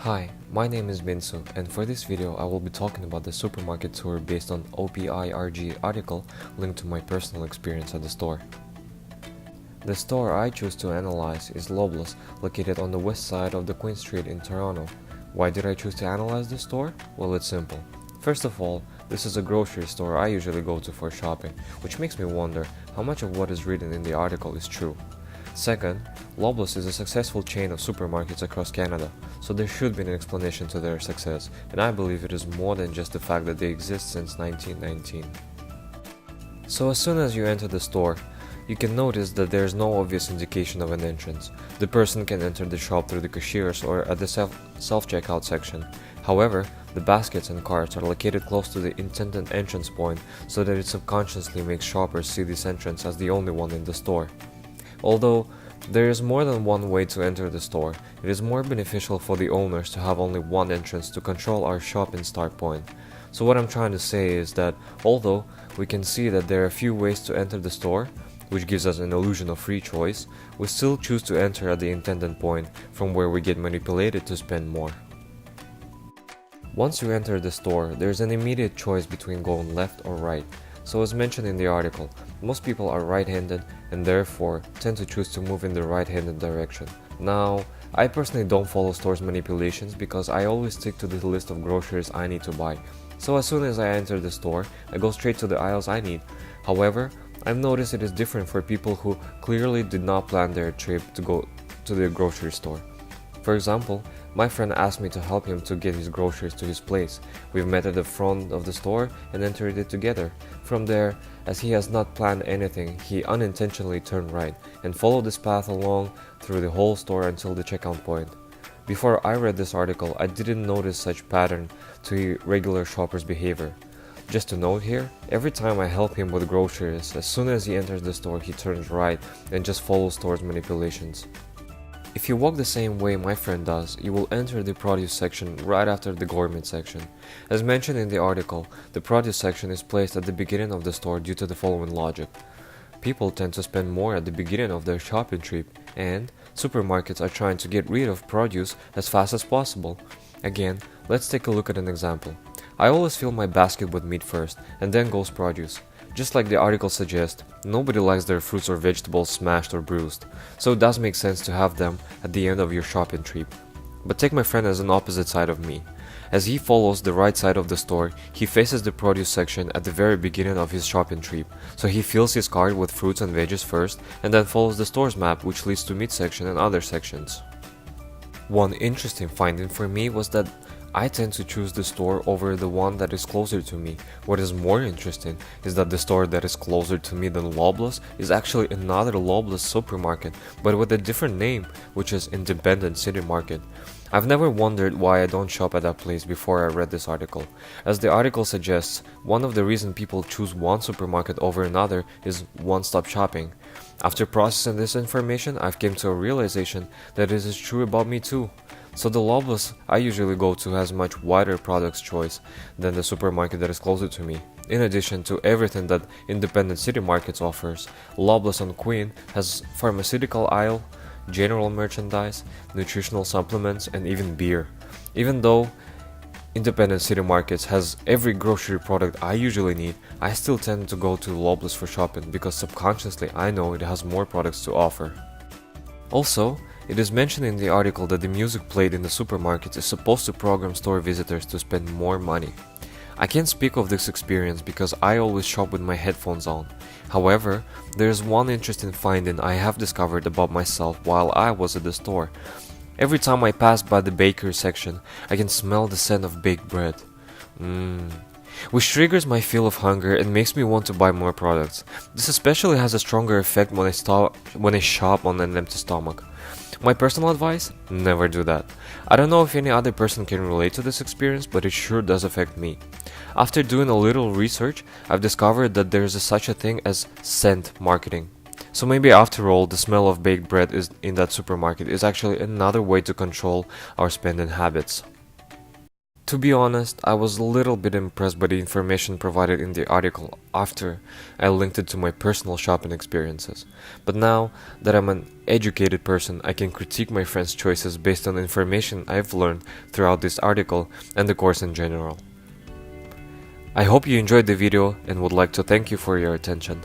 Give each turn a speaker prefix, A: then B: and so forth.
A: Hi, my name is Binsu, and for this video I will be talking about the supermarket tour based on OPIRG article linked to my personal experience at the store. The store I choose to analyze is Loblaws, located on the west side of the Queen Street in Toronto. Why did I choose to analyze this store? Well, it's simple. First of all, this is a grocery store I usually go to for shopping, which makes me wonder how much of what is written in the article is true. Second, Loblaws is a successful chain of supermarkets across Canada, so there should be an explanation to their success, and I believe it is more than just the fact that they exist since 1919. So as soon as you enter the store, you can notice that there is no obvious indication of an entrance. The person can enter the shop through the cashiers or at the self-checkout section. However, the baskets and carts are located close to the intended entrance point so that it subconsciously makes shoppers see this entrance as the only one in the store. Although there is more than one way to enter the store, it is more beneficial for the owners to have only one entrance to control our shop and start point. So what I'm trying to say is that although we can see that there are a few ways to enter the store, which gives us an illusion of free choice, we still choose to enter at the intended point from where we get manipulated to spend more. Once you enter the store, there is an immediate choice between going left or right. So as mentioned in the article, most people are right-handed and therefore tend to choose to move in the right-handed direction. Now, I personally don't follow stores' manipulations because I always stick to the list of groceries I need to buy. So as soon as I enter the store, I go straight to the aisles I need. However, I've noticed it is different for people who clearly did not plan their trip to go to the grocery store. For example, my friend asked me to help him to get his groceries to his place. We've met at the front of the store and entered it together. From there, as he has not planned anything, he unintentionally turned right and followed this path along through the whole store until the checkout point. Before I read this article, I didn't notice such pattern to regular shoppers' behavior. Just to note here, every time I help him with groceries, as soon as he enters the store, he turns right and just follows store's manipulations. If you walk the same way my friend does, you will enter the produce section right after the gourmet section. As mentioned in the article, the produce section is placed at the beginning of the store due to the following logic. People tend to spend more at the beginning of their shopping trip, and supermarkets are trying to get rid of produce as fast as possible. Again, let's take a look at an example. I always fill my basket with meat first, and then goes produce. Just like the article suggests, nobody likes their fruits or vegetables smashed or bruised, so it does make sense to have them at the end of your shopping trip. But take my friend as an opposite side of me. As he follows the right side of the store, he faces the produce section at the very beginning of his shopping trip, so he fills his cart with fruits and veggies first, and then follows the store's map which leads to meat section and other sections. One interesting finding for me was that I tend to choose the store over the one that is closer to me. What is more interesting is that the store that is closer to me than Loblaws is actually another Loblaws supermarket, but with a different name, which is Independent City Market. I've never wondered why I don't shop at that place before I read this article. As the article suggests, one of the reasons people choose one supermarket over another is one-stop shopping. After processing this information, I've come to a realization that it is true about me too. So the Loblaws I usually go to has much wider products choice than the supermarket that is closer to me. In addition to everything that Independent City Markets offers, Loblaws on Queen has pharmaceutical aisle, general merchandise, nutritional supplements, and even beer. Even though Independent City Markets has every grocery product I usually need, I still tend to go to Loblaws for shopping because subconsciously I know it has more products to offer. Also, it is mentioned in the article that the music played in the supermarkets is supposed to program store visitors to spend more money. I can't speak of this experience because I always shop with my headphones on. However, there is one interesting finding I have discovered about myself while I was at the store. Every time I pass by the bakery section, I can smell the scent of baked bread. Which triggers my feel of hunger and makes me want to buy more products. This especially has a stronger effect when I shop on an empty stomach. My personal advice? Never do that. I don't know if any other person can relate to this experience, but it sure does affect me. After doing a little research, I've discovered that there is such a thing as scent marketing. So maybe after all, the smell of baked bread in that supermarket is actually another way to control our spending habits. To be honest, I was a little bit impressed by the information provided in the article after I linked it to my personal shopping experiences. But now that I'm an educated person, I can critique my friends' choices based on the information I've learned throughout this article and the course in general. I hope you enjoyed the video and would like to thank you for your attention.